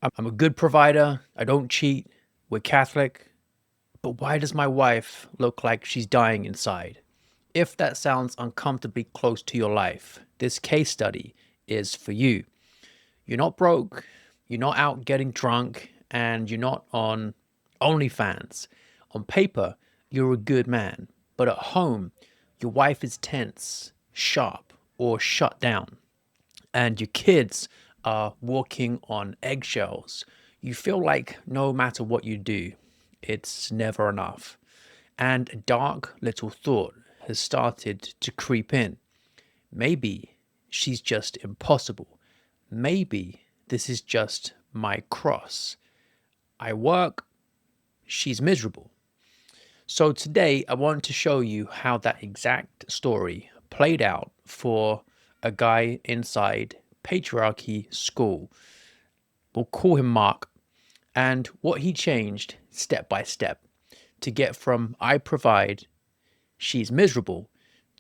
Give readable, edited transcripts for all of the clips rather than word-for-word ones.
I'm a good provider. I don't cheat. We're Catholic. But why does my wife look like she's dying inside? If that sounds uncomfortably close to your life, this case study is for you. You're not broke, you're not out getting drunk, and you're not on OnlyFans. On paper, you're a good man, but at home, your wife is tense, sharp, or shut down, and your kids are walking on eggshells. You feel like no matter what you do, it's never enough. And a dark little thought has started to creep in. Maybe she's just impossible. Maybe this is just my cross. I work, she's miserable. So today I want to show you how that exact story played out for a guy inside patriarchy school. We'll call him Mark, and what he changed step by step to get from I provide, she's miserable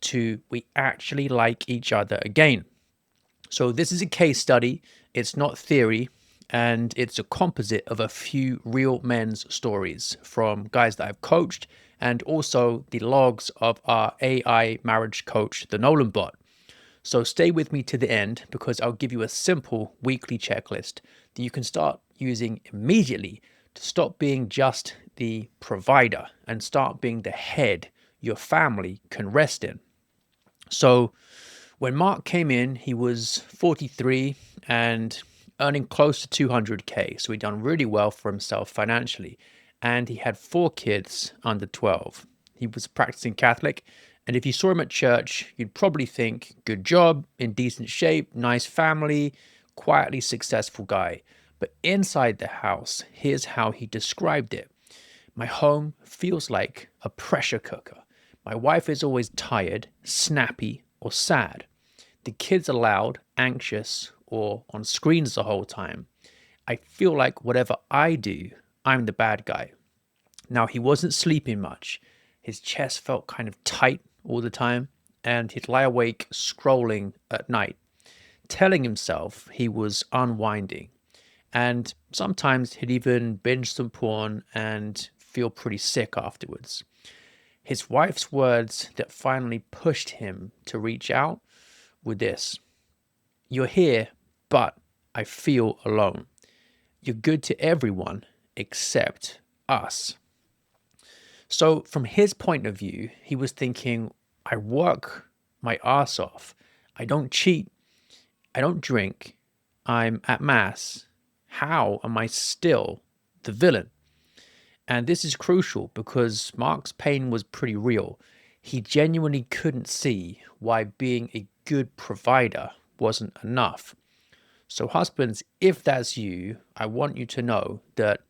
to we actually like each other again. So this is a case study, it's not theory, and it's a composite of a few real men's stories from guys that I've coached and also the logs of our AI marriage coach, the Nolan bot. So stay with me to the end because I'll give you a simple weekly checklist that you can start using immediately to stop being just the provider and start being the head your family can rest in. So when Mark came in, he was 43 and earning close to 200K. So he'd done really well for himself financially. And he had four kids under 12. He was a practicing Catholic. And if you saw him at church, you'd probably think good job, in decent shape, nice family, quietly successful guy. But inside the house, here's how he described it. My home feels like a pressure cooker. My wife is always tired, snappy, or sad. The kids are loud, anxious, or on screens the whole time. I feel like whatever I do, I'm the bad guy. Now, he wasn't sleeping much. His chest felt kind of tight all the time, and he'd lie awake scrolling at night, telling himself he was unwinding. And sometimes he'd even binge some porn and feel pretty sick afterwards. His wife's words that finally pushed him to reach out were this: You're here, but I feel alone. You're good to everyone except us. So, from his point of view, he was thinking, I work my ass off. I don't cheat. I don't drink. I'm at Mass. How am I still the villain? And this is crucial because Mark's pain was pretty real. He genuinely couldn't see why being a good provider wasn't enough. So, husbands, if that's you, I want you to know that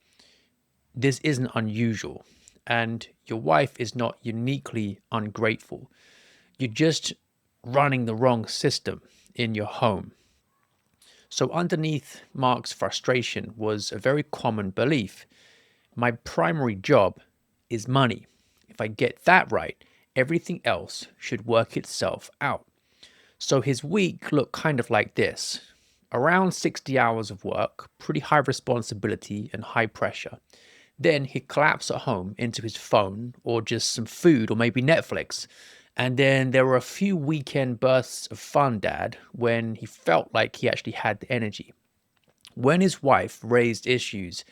this isn't unusual and your wife is not uniquely ungrateful. You're just running the wrong system in your home. So, underneath Mark's frustration was a very common belief: my primary job is money. If I get that right, everything else should work itself out. So his week looked kind of like this: around 60 hours of work, pretty high responsibility and high pressure. Then he'd collapse at home into his phone or just some food or maybe Netflix. And then there were a few weekend bursts of fun, dad, when he felt like he actually had the energy. When his wife raised issues,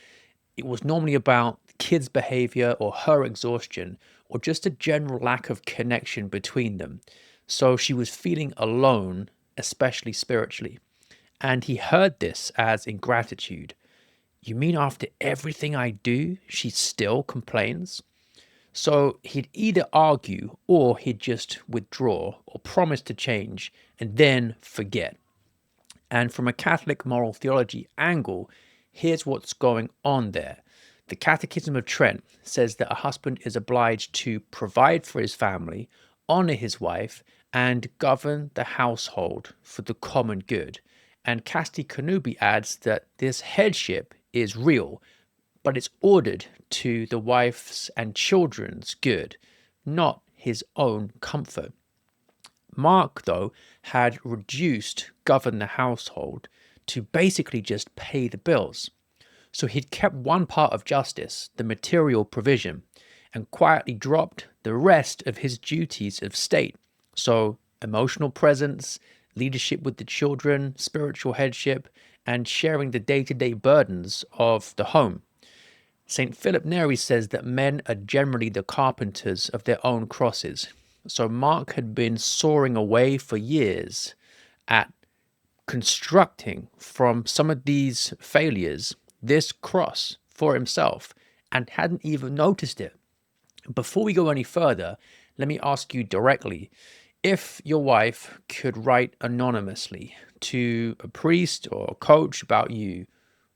it was normally about kids' behavior or her exhaustion or just a general lack of connection between them. So she was feeling alone, especially spiritually. And he heard this as ingratitude. You mean after everything I do, she still complains? So he'd either argue or he'd just withdraw or promise to change and then forget. And from a Catholic moral theology angle, here's what's going on there. The Catechism of Trent says that a husband is obliged to provide for his family, honor his wife, and govern the household for the common good. And Casti Connubii adds that this headship is real, but it's ordered to the wife's and children's good, not his own comfort. Mark, though, had reduced govern the household to basically just pay the bills. So he'd kept one part of justice, the material provision, and quietly dropped the rest of his duties of state. So emotional presence, leadership with the children, spiritual headship, and sharing the day-to-day burdens of the home. St. Philip Neri says that men are generally the carpenters of their own crosses. So Mark had been soaring away for years at constructing from some of these failures this cross for himself and hadn't even noticed it. Before we go any further, let me ask you directly, if your wife could write anonymously to a priest or a coach about you,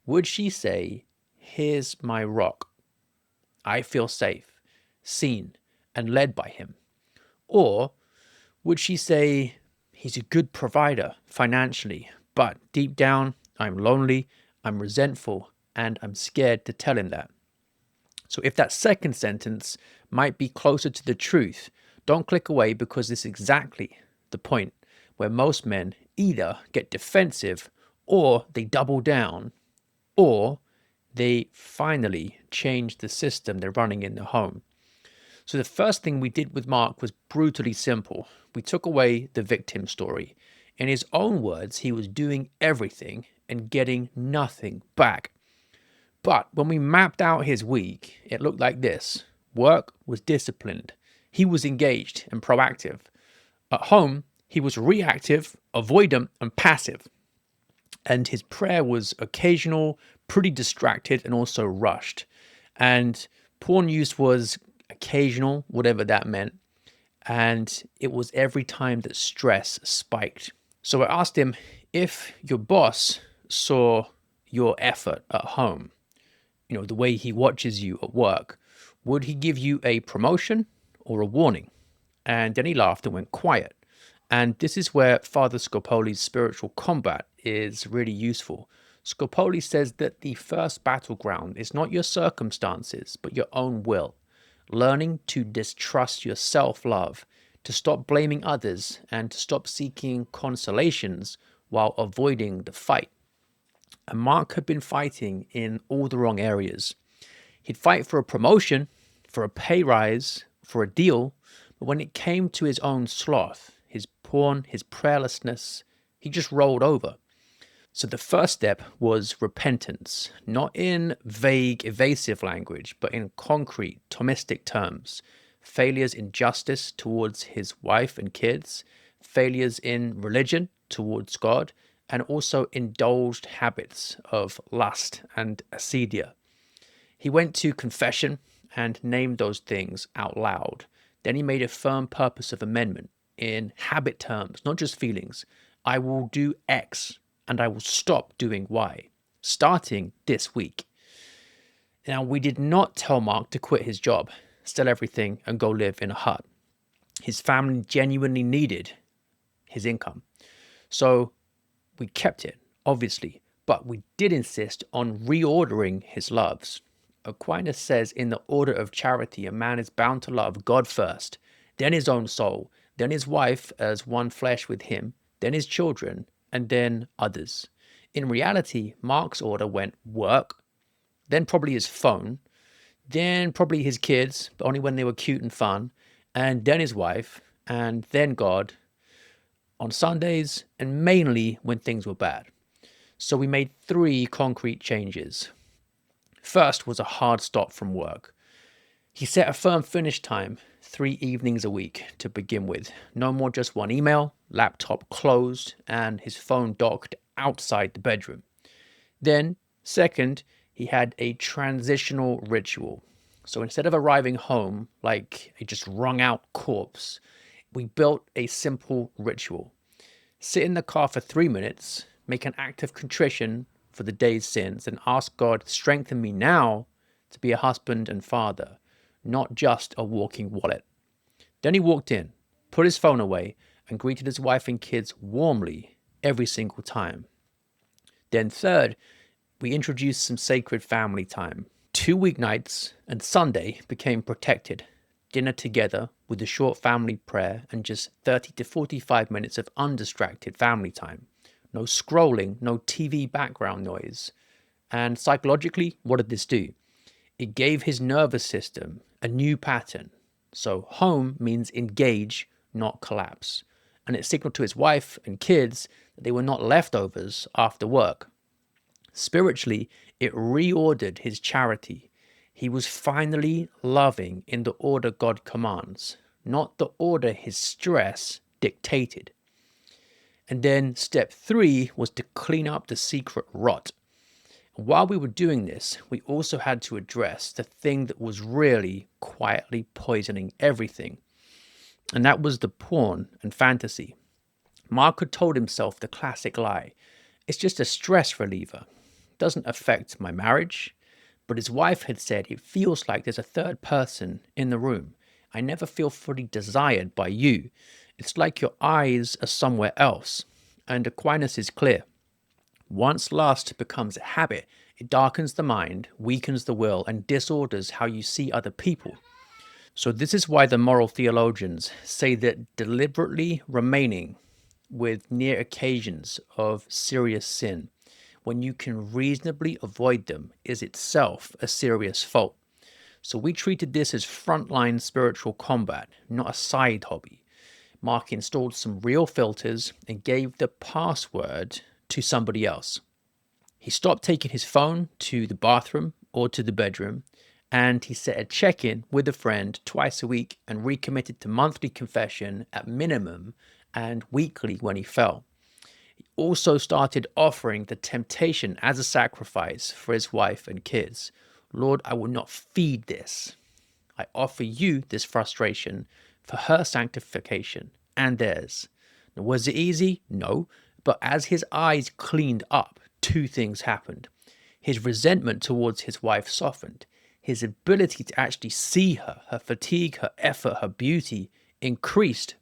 would she say, "Here's my rock. I feel safe, seen, and led by him"? Or would she say, "He's a good provider financially, but deep down, I'm lonely, I'm resentful, and I'm scared to tell him that"? So if that second sentence might be closer to the truth, don't click away, because this is exactly the point where most men either get defensive, or they double down, or they finally change the system they're running in the home. So the first thing we did with Mark was brutally simple. We took away the victim story. In his own words, he was doing everything and getting nothing back. But when we mapped out his week, it looked like this. Work was disciplined. He was engaged and proactive. At home, he was reactive, avoidant, and passive. And his prayer was occasional, pretty distracted, and also rushed. And porn use was occasional, whatever that meant. And it was every time that stress spiked. So I asked him, if your boss saw your effort at home, the way he watches you at work, would he give you a promotion or a warning? And then he laughed and went quiet. And this is where Father Scopoli's spiritual combat is really useful. Scopoli says that the first battleground is not your circumstances, but your own will. Learning to distrust your self-love, to stop blaming others, and to stop seeking consolations while avoiding the fight. And Mark had been fighting in all the wrong areas. He'd fight for a promotion, for a pay rise, for a deal, but when it came to his own sloth, his porn, his prayerlessness, he just rolled over. So the first step was repentance, not in vague, evasive language, but in concrete, Thomistic terms. Failures in justice towards his wife and kids, failures in religion towards God, and also indulged habits of lust and acedia. He went to confession and named those things out loud. Then he made a firm purpose of amendment in habit terms, not just feelings. I will do X and I will stop doing Y, starting this week. Now, we did not tell Mark to quit his job, sell everything, and go live in a hut. His family genuinely needed his income. So we kept it, obviously, but we did insist on reordering his loves. Aquinas says in the order of charity, a man is bound to love God first, then his own soul, then his wife as one flesh with him, then his children, and then others. In reality, Mark's order went work, then probably his phone, then probably his kids, but only when they were cute and fun, and then his wife, and then God on Sundays, and mainly when things were bad. So we made 3 concrete changes. First was a hard stop from work. He set a firm finish time, 3 evenings a week to begin with. No more just one email, laptop closed, and his phone docked outside the bedroom. Then, second, he had a transitional ritual. So instead of arriving home like a just wrung out corpse, we built a simple ritual. Sit in the car for 3 minutes, make an act of contrition for the day's sins, and ask God, strengthen me now to be a husband and father, not just a walking wallet. Then he walked in, put his phone away, and greeted his wife and kids warmly every single time. Then third, we introduced some sacred family time. 2 weeknights and Sunday became protected. Dinner together with a short family prayer and just 30 to 45 minutes of undistracted family time. No scrolling, no TV background noise. And psychologically, what did this do? It gave his nervous system a new pattern. So home means engage, not collapse. And it signaled to his wife and kids that they were not leftovers after work. Spiritually, it reordered his charity. He was finally loving in the order God commands, not the order his stress dictated. And then step 3 was to clean up the secret rot. While we were doing this, we also had to address the thing that was really quietly poisoning everything, and that was the porn and fantasy. Mark had told himself the classic lie: it's just a stress reliever, doesn't affect my marriage. But his wife had said it feels like there's a third person in the room. I never feel fully desired by you. It's like your eyes are somewhere else. And Aquinas is clear. Once lust becomes a habit, it darkens the mind, weakens the will, and disorders how you see other people. So this is why the moral theologians say that deliberately remaining with near occasions of serious sin, when you can reasonably avoid them, is itself a serious fault. So we treated this as frontline spiritual combat, not a side hobby. Mark installed some real filters and gave the password to somebody else. He stopped taking his phone to the bathroom or to the bedroom, and he set a check-in with a friend twice a week and recommitted to monthly confession at minimum and weekly when he fell. He also started offering the temptation as a sacrifice for his wife and kids. Lord, I will not feed this. I offer you this frustration for her sanctification and theirs. Now, was it easy? No. But as his eyes cleaned up, two things happened. His resentment towards his wife softened. His ability to actually see her, her fatigue, her effort, her beauty increased.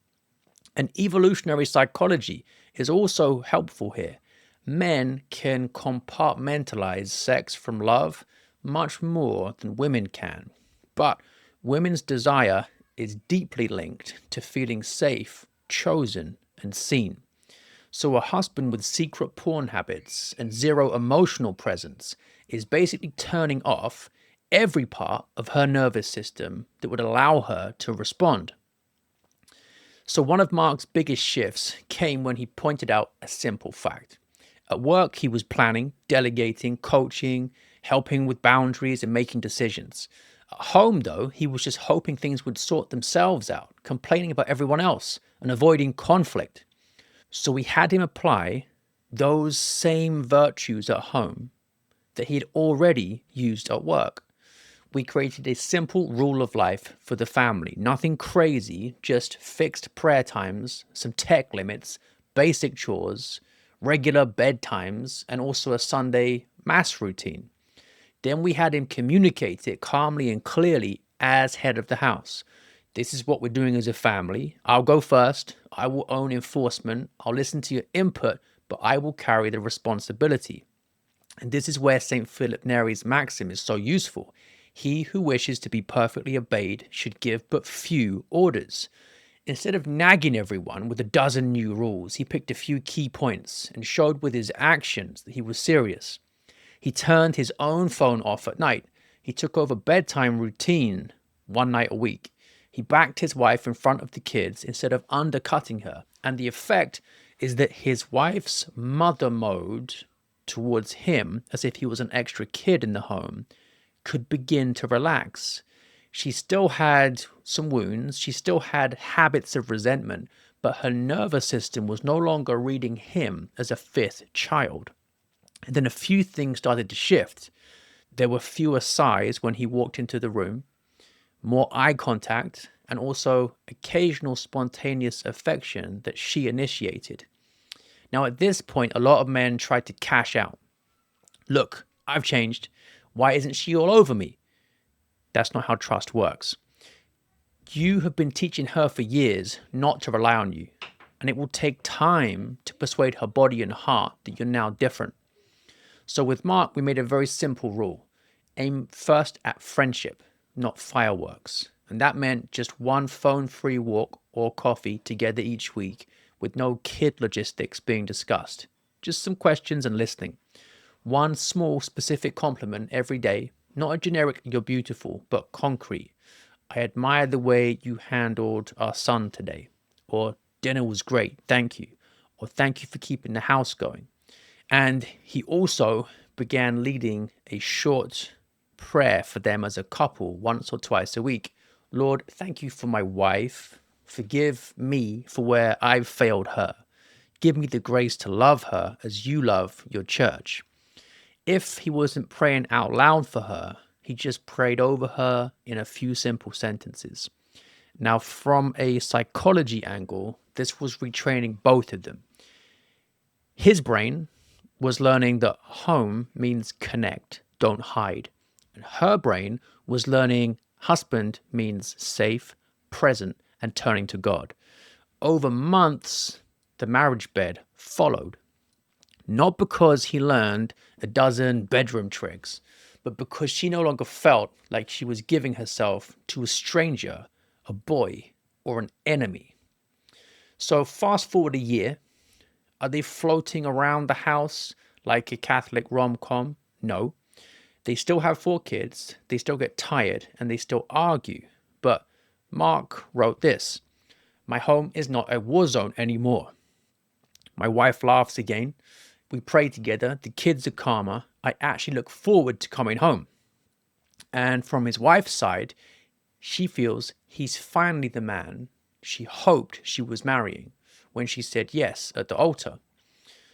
And evolutionary psychology is also helpful here. Men can compartmentalize sex from love much more than women can. But women's desire is deeply linked to feeling safe, chosen, and seen. So a husband with secret porn habits and zero emotional presence is basically turning off every part of her nervous system that would allow her to respond. So one of Mark's biggest shifts came when he pointed out a simple fact. At work, he was planning, delegating, coaching, helping with boundaries and making decisions. At home, though, he was just hoping things would sort themselves out, complaining about everyone else and avoiding conflict. So we had him apply those same virtues at home that he had already used at work. We created a simple rule of life for the family. Nothing crazy, just fixed prayer times, some tech limits, basic chores, regular bedtimes, and also a Sunday mass routine. Then we had him communicate it calmly and clearly as head of the house. This is what we're doing as a family. I'll go first. I will own enforcement. I'll listen to your input, but I will carry the responsibility. And this is where St. Philip Neri's maxim is so useful. He who wishes to be perfectly obeyed should give but few orders. Instead of nagging everyone with a dozen new rules, he picked a few key points and showed with his actions that he was serious. He turned his own phone off at night. He took over bedtime routine one night a week. He backed his wife in front of the kids instead of undercutting her. And the effect is that his wife's mother mode towards him, as if he was an extra kid in the home, could begin to relax. She still had some wounds. She still had habits of resentment, but her nervous system was no longer reading him as a fifth child. And then a few things started to shift. There were fewer sighs when he walked into the room, more eye contact, and also occasional spontaneous affection that she initiated. Now, at this point, a lot of men tried to cash out. Look, I've changed. Why isn't she all over me? That's not how trust works. You have been teaching her for years not to rely on you, and it will take time to persuade her body and heart that you're now different. So with Mark, we made a very simple rule. Aim first at friendship, not fireworks. And that meant just one phone-free walk or coffee together each week with no kid logistics being discussed. Just some questions and listening. One small specific compliment every day, not a generic "you're beautiful," but concrete. "I admire the way you handled our son today," or "dinner was great, thank you," or "thank you for keeping the house going." And he also began leading a short prayer for them as a couple once or twice a week. "Lord, thank you for my wife. Forgive me for where I've failed her. Give me the grace to love her as you love your church." If he wasn't praying out loud for her, he just prayed over her in a few simple sentences. Now, from a psychology angle, this was retraining both of them. His brain was learning that home means connect, don't hide. And her brain was learning husband means safe, present, and turning to God. Over months, the marriage bed followed. Not because he learned a dozen bedroom tricks, but because she no longer felt like she was giving herself to a stranger, a boy, or an enemy. So fast forward a year. Are they floating around the house like a Catholic rom-com? No. They still have 4 kids, they still get tired, and they still argue. But Mark wrote this: "My home is not a war zone anymore. My wife laughs again. We pray together. The kids are calmer. I actually look forward to coming home." And from his wife's side, she feels he's finally the man she hoped she was marrying when she said yes at the altar.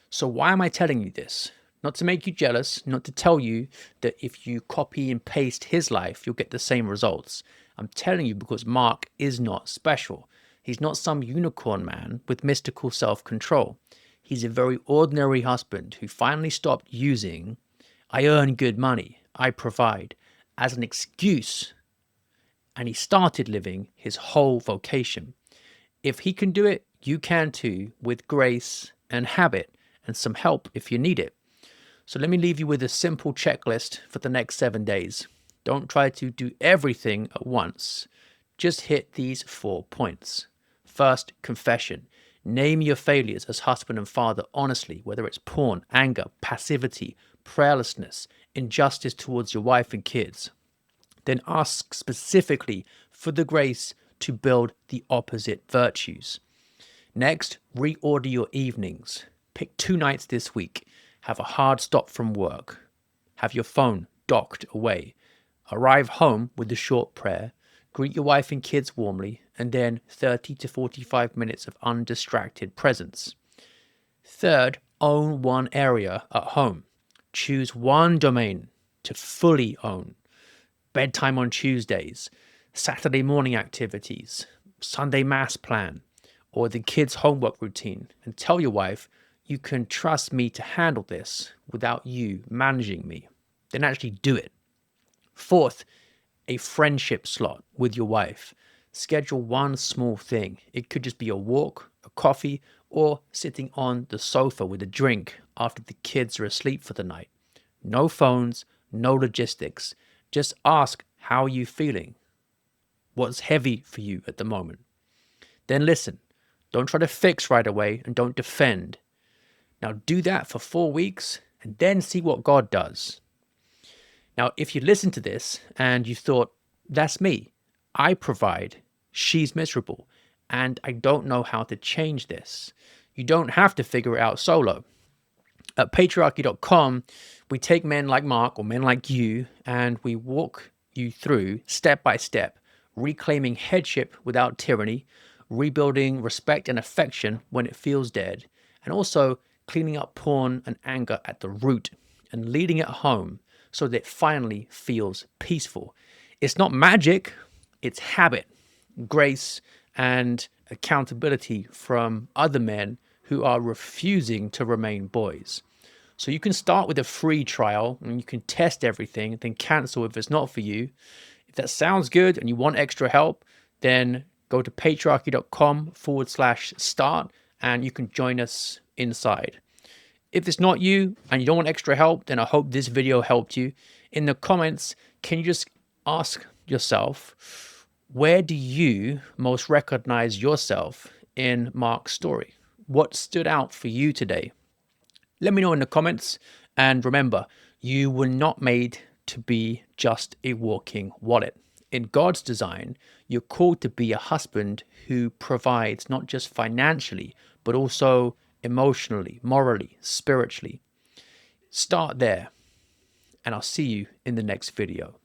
So why am I telling you this? Not to make you jealous, not to tell you that if you copy and paste his life, you'll get the same results. I'm telling you because Mark is not special. He's not some unicorn man with mystical self-control. He's a very ordinary husband who finally stopped using "I earn good money, I provide" as an excuse, and he started living his whole vocation. If he can do it, you can too, with grace and habit and some help if you need it. So let me leave you with a simple checklist for the next 7 days. Don't try to do everything at once. Just hit these 4 points. First, confession. Name your failures as husband and father honestly, whether it's porn, anger, passivity, prayerlessness, injustice towards your wife and kids. Then ask specifically for the grace to build the opposite virtues. Next, reorder your evenings. Pick 2 nights this week. Have a hard stop from work. Have your phone docked away. Arrive home with a short prayer. Greet your wife and kids warmly, and then 30 to 45 minutes of undistracted presence. Third, own one area at home. Choose one domain to fully own. Bedtime on Tuesdays, Saturday morning activities, Sunday mass plan, or the kids' homework routine, and tell your wife, "You can trust me to handle this without you managing me." Then actually do it. Fourth, a friendship slot with your wife. Schedule one small thing. It could just be a walk, a coffee, or sitting on the sofa with a drink after the kids are asleep for the night. No phones, no logistics. Just ask, "How are you feeling? What's heavy for you at the moment?" Then listen. Don't try to fix right away and don't defend. Now do that for 4 weeks and then see what God does. Now, if you listen to this and you thought, "That's me. I provide. She's miserable. And I don't know how to change this." You don't have to figure it out solo. At patriarchy.com, we take men like Mark or men like you and we walk you through step by step, reclaiming headship without tyranny, rebuilding respect and affection when it feels dead, and also cleaning up porn and anger at the root and leading it home so that it finally feels peaceful. It's not magic, it's habit, grace, and accountability from other men who are refusing to remain boys. So you can start with a free trial and you can test everything, then cancel if it's not for you. If that sounds good and you want extra help, then go to patriarchy.com/start and you can join us inside. If it's not you and you don't want extra help, then I hope this video helped you. In the comments, can you just ask yourself, where do you most recognize yourself in Mark's story? What stood out for you today? Let me know in the comments, And remember, you were not made to be just a walking wallet. In God's design, you're called to be a husband who provides not just financially, but also emotionally, morally, spiritually. Start there, and I'll see you in the next video.